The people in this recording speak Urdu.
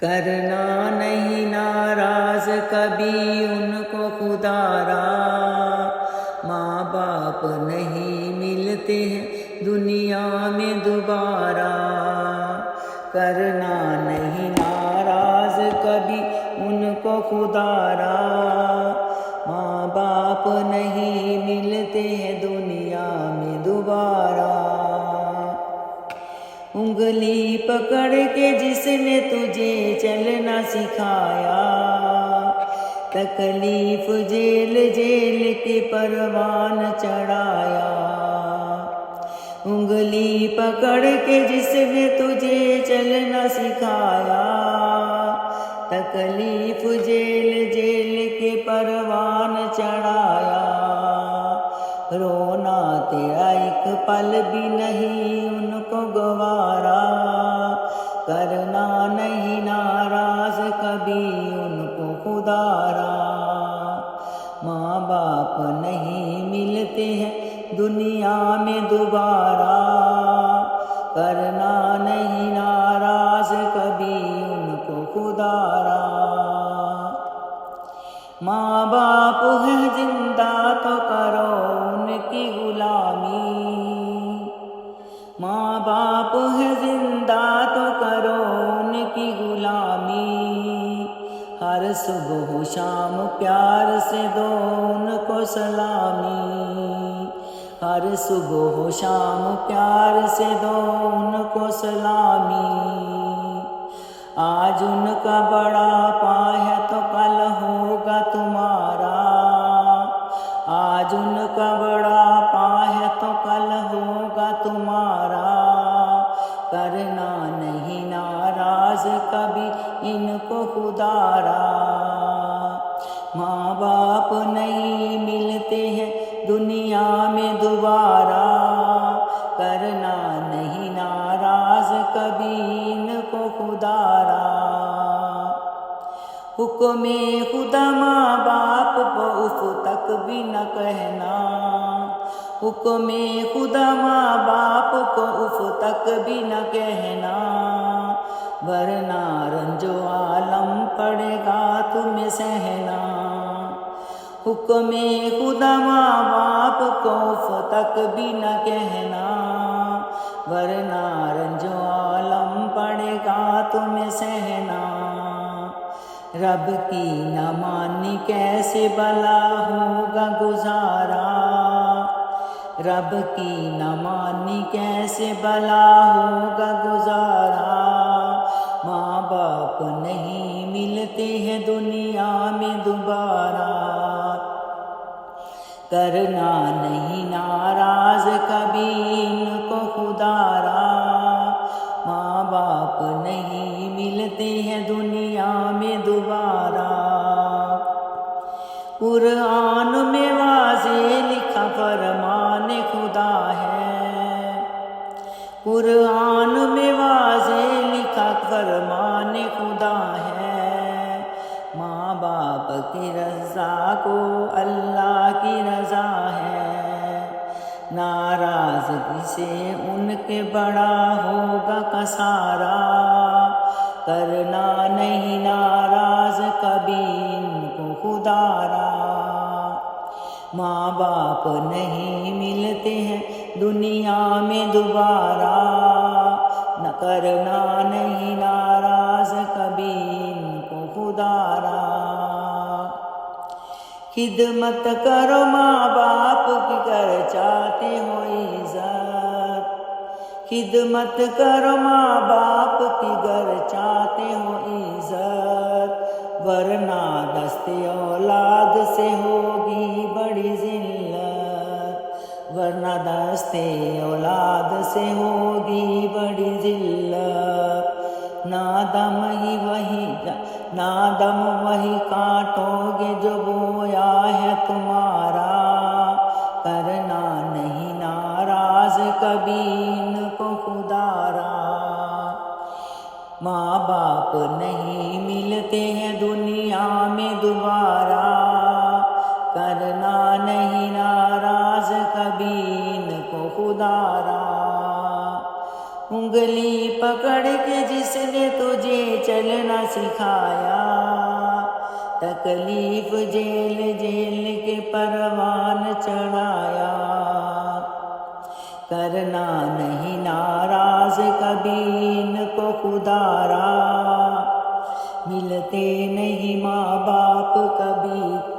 کرنا نہیں ناراض کبھی ان کو خدا را، ماں باپ نہیں ملتے ہیں دنیا میں دوبارہ۔ کرنا نہیں ناراض کبھی ان کو خدا را، ماں باپ نہیں ملتے ہیں دنیا میں دوبارہ۔ انگلی پکڑ کے جس نے تجھے چلنا سکھایا، تکلیف جیل جیل کے پروان چڑھایا۔ انگلی پکڑ کے جس نے تجھے چلنا سکھایا، تکلیف جیل جیل کے پروان چڑھایا۔ رونا تیرا ایک پل بھی نہیں ان کو گوارا، کرنا نہیں ناراض کبھی ان کو خدا را۔ ماں باپ نہیں ملتے ہیں دنیا میں دوبارہ، کرنا نہیں ناراض کبھی ان کو خدا را۔ ماں باپ ہے زندہ تو کرو ان کی غلامی، ماں باپ ہے زندہ تو کرو ان کی غلامی۔ ہر صبح و شام پیار سے دو ان کو سلامی، ہر صبح و شام پیار سے دو ان کو سلامی۔ آج ان کا بڑھاپا ہے تو کل ہوگا تمہارا، آج ان کا بڑھاپا ہے تو کل ہوگا تمہارا۔ کرنا نہیں ناراض کبھی ان کو خدا را، ماں باپ نہیں ملتے ہیں دنیا میں دوبارہ، کرنا نہیں ناراض کبھی ان کو خدا را۔ حکم خدا ماں باپ کو اف تک بھی نہ کہنا، حکم خدا ماں باپ کو اف تک بھی نہ کہنا، ورنہ رنج و عالم پڑے گا تمہیں سہنا۔ حکم خدا ماں باپ کو اف تک بھی نہ کہنا، ورنہ رنج و عالم پڑے گا تمہیں سہنا۔ رب کی نہ مانی کیسے بھلا ہوگا گزارا، رب کی نہ مانی کیسے بھلا ہوگا گزارا۔ ماں باپ نہیں ملتے ہیں دنیا میں دوبارہ، کرنا نہیں ناراض کبھی ان کو خدا را۔ ماں باپ نہیں ملتے ہیں دنیا میں دوبارہ۔ قرآن میں واضح لکھا فرمان خدا ہے، قرآن میں واضح لکھا فرمان خدا ہے۔ ماں باپ کی رضا کو اللہ کی رضا ہے، ناراضگی سے ان کے بڑا ہوگا خسارہ، کرنا نہیں ناراض کبھی ان کو خدا را۔ ماں باپ نہیں ملتے ہیں دنیا میں دوبارہ، نہ کرنا نہیں ناراض کبھی ان کو خدا را۔ خدمت کرو ماں باپ کی گر چاہتے ہو عزت، خدمت کرو ماں باپ کی گر چاہتے ہو عزت، ورنہ دست اولاد سے ہوگی بڑی ذلت، ورنہ دست اولاد سے ہوگی بڑی ذلت۔ نادم وہی کاٹو گے جو بویا ہے تمہارا، کرنا نہیں ناراض کبھی ان کو خدا را۔ ماں باپ نہیں ملتے ہیں دنیا میں دوبارہ، کرنا نہیں ناراض کبھی ان کو خدا را۔ انگلی پکڑ کے جس نے تجھے چلنا سکھایا، تکلیف جیل جیل کے پروان چڑھایا، کرنا نہیں ناراض کبھی ان کو خدا را، ملتے نہیں ماں باپ کبھی